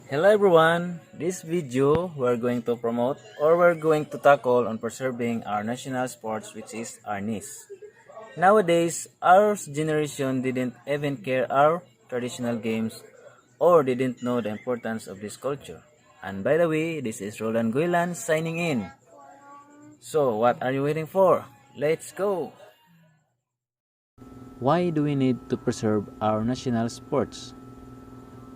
Hello everyone! This video we're going to promote or we're going to tackle on preserving our national sports, which is Arnis. Nowadays, our generation didn't even care our traditional games or didn't know the importance of this culture. And by the way, this is Roland Guilan signing in. So what are you waiting for? Let's go! Why do we need to preserve our national sports?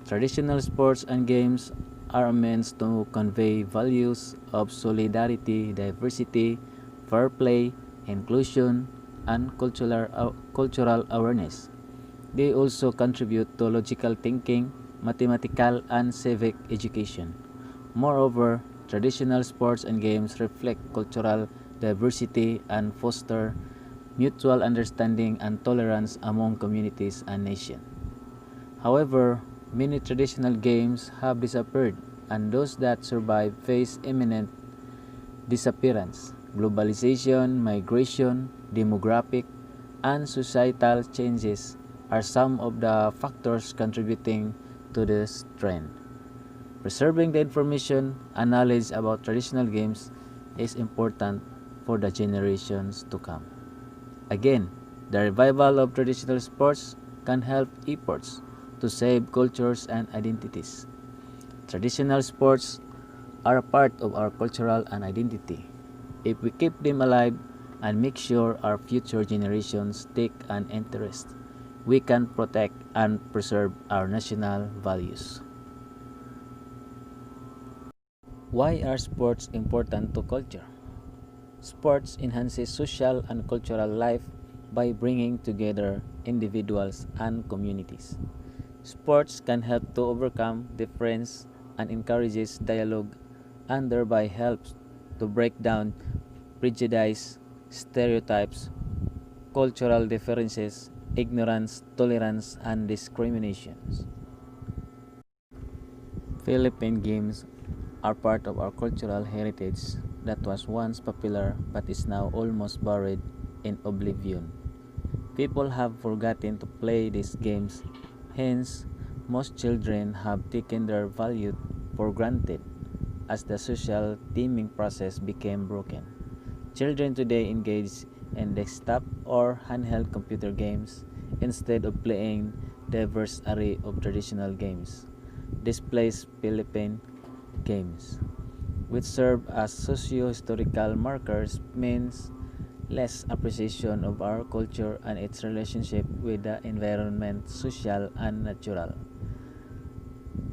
Traditional sports and games are meant to convey values of solidarity, diversity, fair play, inclusion, and cultural awareness. They also contribute to logical thinking, mathematical, and civic education. Moreover, traditional sports and games reflect cultural diversity and foster mutual understanding and tolerance among communities and nations. However, many traditional games have disappeared, and those that survive face imminent disappearance. Globalization, migration, demographic, and societal changes are some of the factors contributing to this trend. Preserving the information and knowledge about traditional games is important for the generations to come. Again, the revival of traditional sports can help efforts to save cultures and identities. Traditional sports are a part of our cultural and identity. If we keep them alive and make sure our future generations take an interest, we can protect and preserve our national values. Why are sports important to culture? Sports enhances social and cultural life by bringing together individuals and communities. Sports can help to overcome difference and encourages dialogue and thereby helps to break down prejudice, stereotypes, cultural differences, ignorance, tolerance, and discriminations. Philippine games are part of our cultural heritage that was once popular but is now almost buried in oblivion. People have forgotten to play these games, hence, most children have taken their value for granted as the social teaming process became broken. Children today engage in desktop or handheld computer games instead of playing diverse array of traditional games. Displays Philippine games, which serve as socio-historical markers, means less appreciation of our culture and its relationship with the environment, social and natural.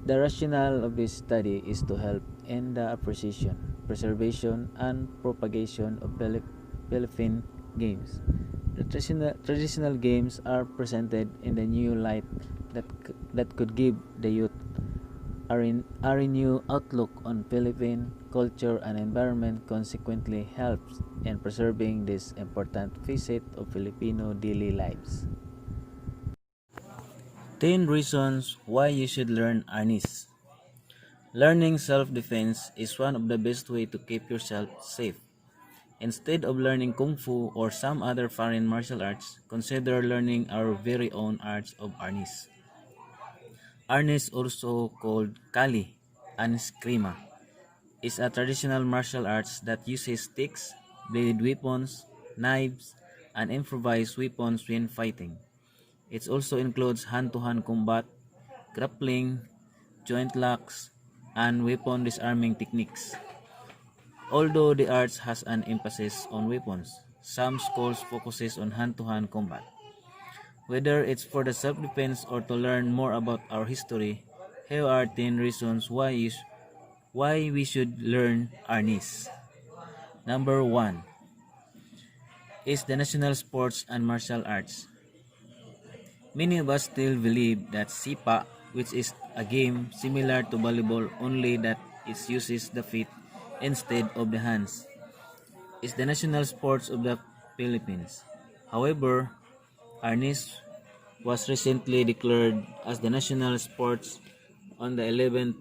The rationale of this study is to help in the appreciation, preservation, and propagation of Philippine games. The traditional games are presented in the new light that could give the youth a renewed outlook on Philippine culture and environment, consequently helps in preserving this important facet of Filipino daily lives. 10 reasons why you should learn Arnis. Learning self-defense is one of the best ways to keep yourself safe. Instead of learning Kung Fu or some other foreign martial arts, consider learning our very own arts of Arnis. Arnis, also called Kali and Skrima, is a traditional martial arts that uses sticks, bladed weapons, knives, and improvised weapons when fighting. It also includes hand-to-hand combat, grappling, joint locks, and weapon disarming techniques. Although the arts has an emphasis on weapons, some schools focuses on hand-to-hand combat. Whether it's for the self-defense or to learn more about our history, here are 10 reasons why we should learn Arnis. Number 1 is the national sports and martial arts. Many of us still believe that sipa, which is a game similar to volleyball only that it uses the feet instead of the hands, is the national sports of the Philippines. However, Arnis was recently declared as the national sports on the 11th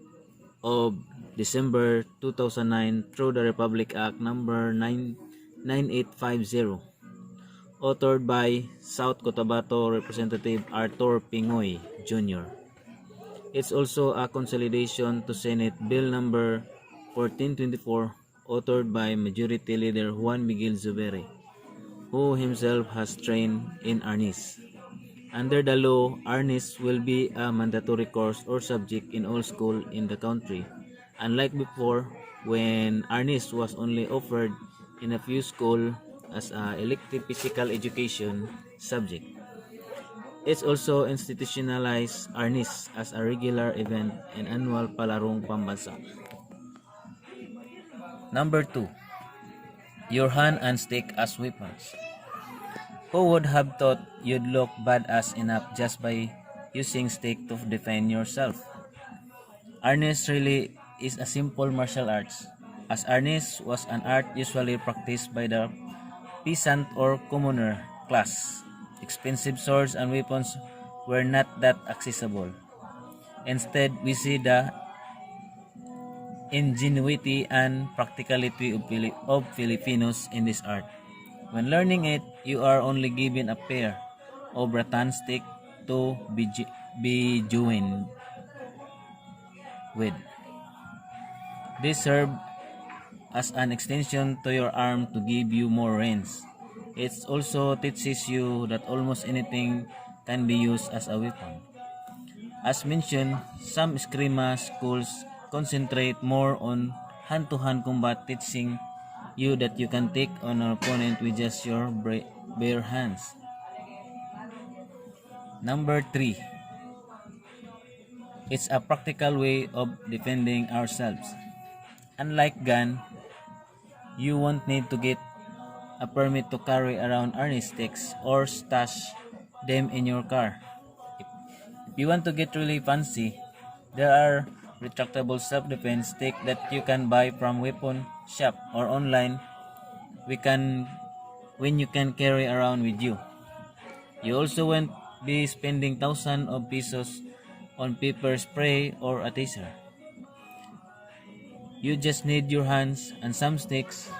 of December 2009 through the Republic Act number 9850, authored by South Cotabato Representative Arthur Pingoy Jr. It's also a consolidation to Senate Bill number 1424, authored by Majority Leader Juan Miguel Zuberi, who himself has trained in Arnis. Under the law, Arnis will be a mandatory course or subject in all schools in the country, unlike before when Arnis was only offered in a few schools as a elective physical education subject. It's also institutionalized Arnis as a regular event and annual palarong pambansa. Number 2. Your hand and stick as weapons. Who would have thought you'd look badass enough just by using stick to defend yourself? Arnis really is a simple martial arts, as Arnis was an art usually practiced by the peasant or commoner class. Expensive swords and weapons were not that accessible. Instead, we see the ingenuity and practicality of Filipinos in this art. When learning it, you are only given a pair of rattan stick to be joined with. This serves as an extension to your arm to give you more range. It also teaches you that almost anything can be used as a weapon. As mentioned, some Eskrima schools concentrate more on hand-to-hand combat, teaching you that you can take on an opponent with just your bare hands. Number 3. It's a practical way of defending ourselves. Unlike gun, you won't need to get a permit to carry around army sticks or stash them in your car. If you want to get really fancy, there are retractable self-defense sticks that you can buy from weapon shop or online when you can carry around with you. You also won't be spending thousands of pesos on pepper spray or a taser. You just need your hands and some sticks.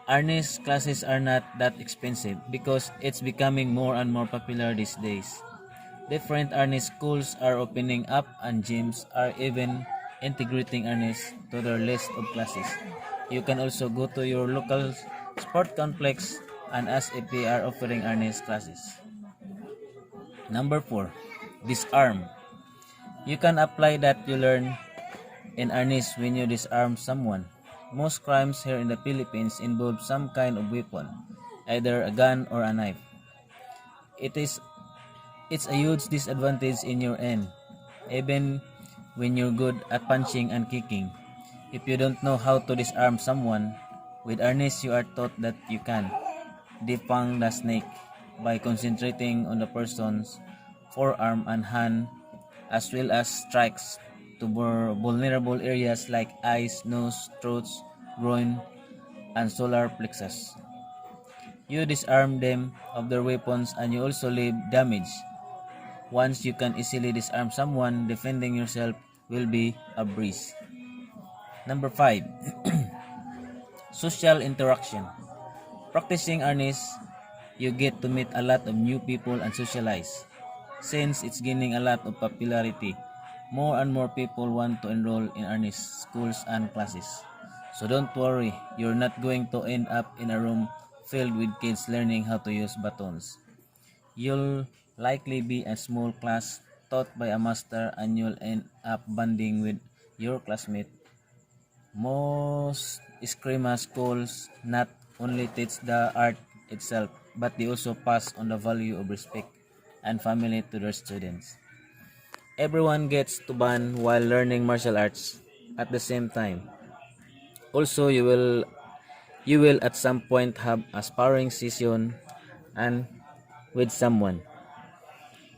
Arnis classes are not that expensive because it's becoming more and more popular these days. Different Arnis schools are opening up and gyms are even integrating Arnis to their list of classes. You can also go to your local sport complex and ask if they are offering Arnis classes. Number 4. Disarm. You can apply that you learn in Arnis when you disarm someone. Most crimes here in the Philippines involve some kind of weapon, either a gun or a knife. It's a huge disadvantage in your end, even when you're good at punching and kicking. If you don't know how to disarm someone, with Arnis you are taught that you can defang the snake by concentrating on the person's forearm and hand, as well as strikes to vulnerable areas like eyes, nose, throats, groin, and solar plexus. You disarm them of their weapons and you also leave damage. Once you can easily disarm someone, defending yourself will be a breeze. Number 5. Social interaction. Practicing Arnis, you get to meet a lot of new people and socialize. Since it's gaining a lot of popularity, more and more people want to enroll in Arnis schools and classes. So don't worry, you're not going to end up in a room filled with kids learning how to use batons. You'll likely be a small class taught by a master and you'll end up bonding with your classmate. Most Eskrima schools not only teach the art itself, but they also pass on the value of respect and family to their students. Everyone gets to bond while learning martial arts at the same time. Also, you will at some point have a sparring session and with someone.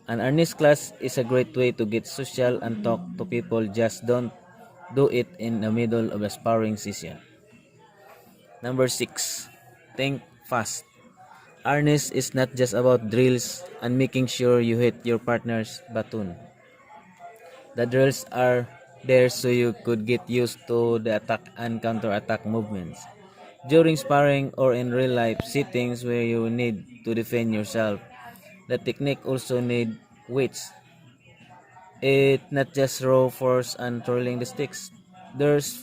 An Arnis class is a great way to get social and talk to people. Just don't do it in the middle of a sparring session. Number 6. Think fast. Arnis is not just about drills and making sure you hit your partner's baton. The drills are there so you could get used to the attack and counter-attack movements. During sparring or in real life settings where you need to defend yourself, the technique also need weights. It not just raw force and twirling the sticks. There's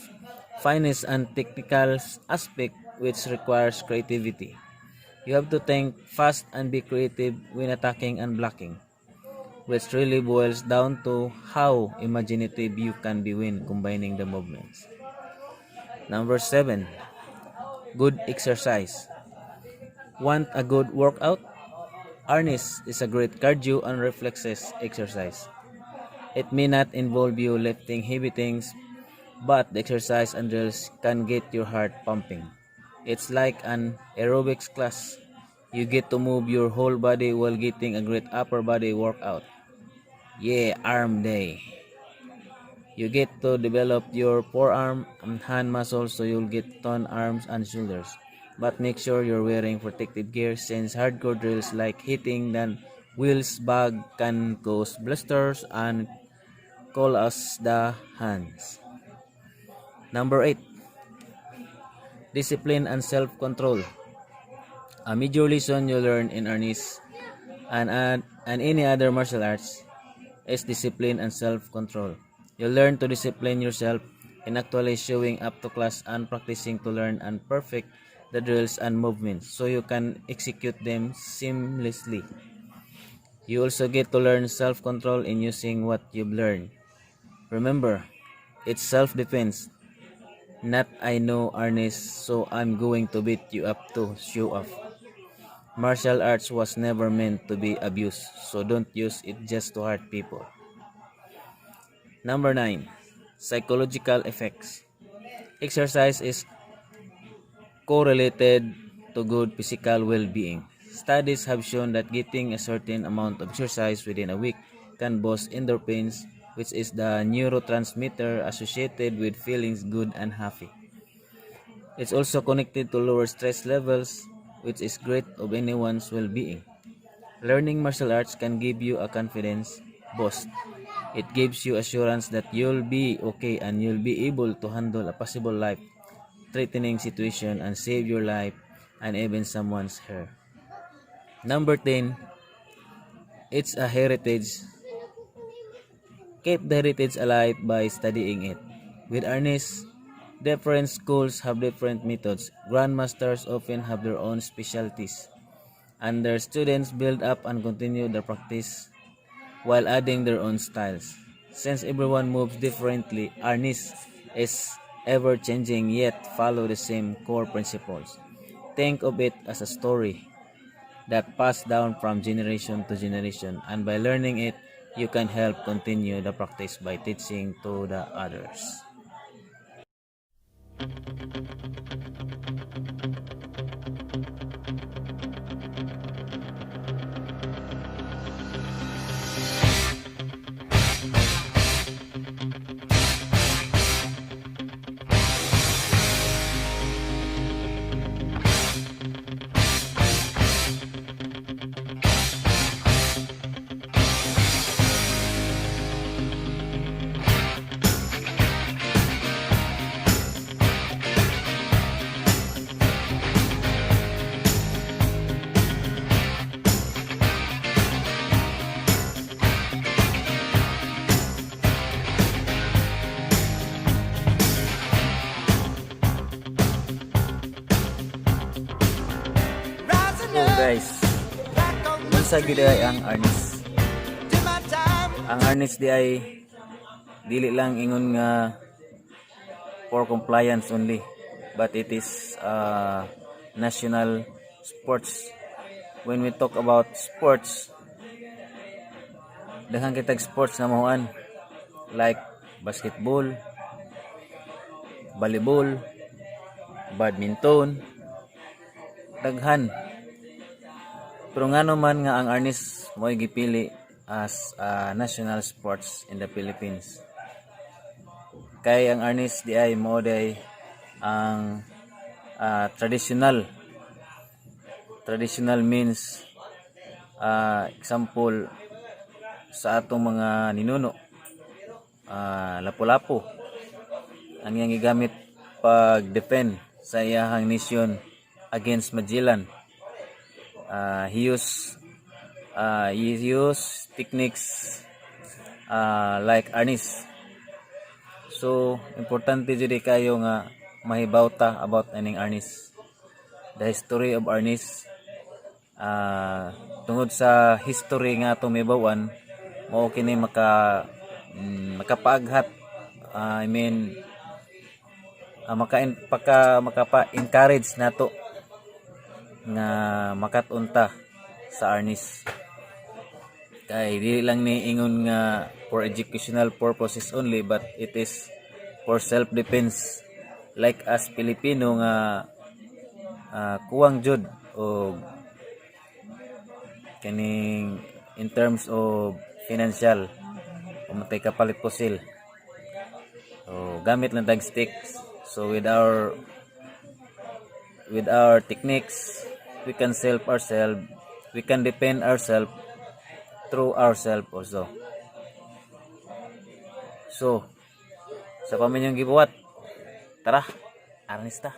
finesse and technical aspect which requires creativity. You have to think fast and be creative when attacking and blocking, which really boils down to how imaginative you can be when combining the movements. Number 7, good exercise. Want a good workout? Arnis is a great cardio and reflexes exercise. It may not involve you lifting heavy things, but the exercise and drills can get your heart pumping. It's like an aerobics class. You get to move your whole body while getting a great upper body workout. Yeah, arm day. You get to develop your forearm and hand muscles so you'll get toned arms and shoulders. But make sure you're wearing protective gear since hardcore drills like hitting the wheels bag can cause blisters and call us the hands. Number 8, discipline and self-control. A major lesson you learn in Arnis and any other martial arts is discipline and self-control. You learn to discipline yourself in actually showing up to class and practicing to learn and perfect the drills and movements so you can execute them seamlessly. You also get to learn self-control in using what you've learned. Remember, it's self-defense, not I know Arnis so I'm going to beat you up to show off. Martial arts was never meant to be abused, so don't use it just to hurt people. Number 9, psychological effects. Exercise is correlated to good physical well-being. Studies have shown that getting a certain amount of exercise within a week can boost endorphins, which is the neurotransmitter associated with feeling good and happy. It's also connected to lower stress levels, which is great of anyone's well-being. Learning martial arts can give you a confidence boost. It gives you assurance that you'll be okay and you'll be able to handle a possible life-threatening situation and save your life and even someone's hair. Number 10, it's a heritage. Keep the heritage alive by studying it. With Arnis, different schools have different methods. Grandmasters often have their own specialties, and their students build up and continue their practice while adding their own styles. Since everyone moves differently, Arnis is ever changing yet follow the same core principles. Think of it as a story that passed down from generation to generation, and by learning it, you can help continue the practice by teaching to the others. So guys, unsa gyud ay ang Arnis? Ang Arnis di ay dili lang ingon nga for compliance only, but it is national sports. When we talk about sports, daghang kitag sports na mahuan like basketball, volleyball, badminton, daghan. Pero ngano man nga ang Arnis mo'y gipili as national sports in the Philippines. Kay ang Arnis di ay mao day ang traditional. Traditional means example sa atong mga ninuno, lapu-lapu ang iyang gigamit pag defend sa iyahang nation against Magellan. He used techniques like Arnis. So importante jud kayo nga mahibaw ta about aning Arnis. The history of Arnis, tungod sa history nga tumibawan mao kini makapaaghat, I mean makapa-encourage nato nga makatunta sa Arnis. Kay dili lang ni ingon nga for educational purposes only, but it is for self defense, like as Pilipino nga kuwang jud o kaning in terms of financial o matay kapalit pusil, so gamit lang tag sticks. So with our techniques, we can self ourselves, we can defend ourselves through ourselves also. So sa pamilyang gibuhat, tara, Arnis ta.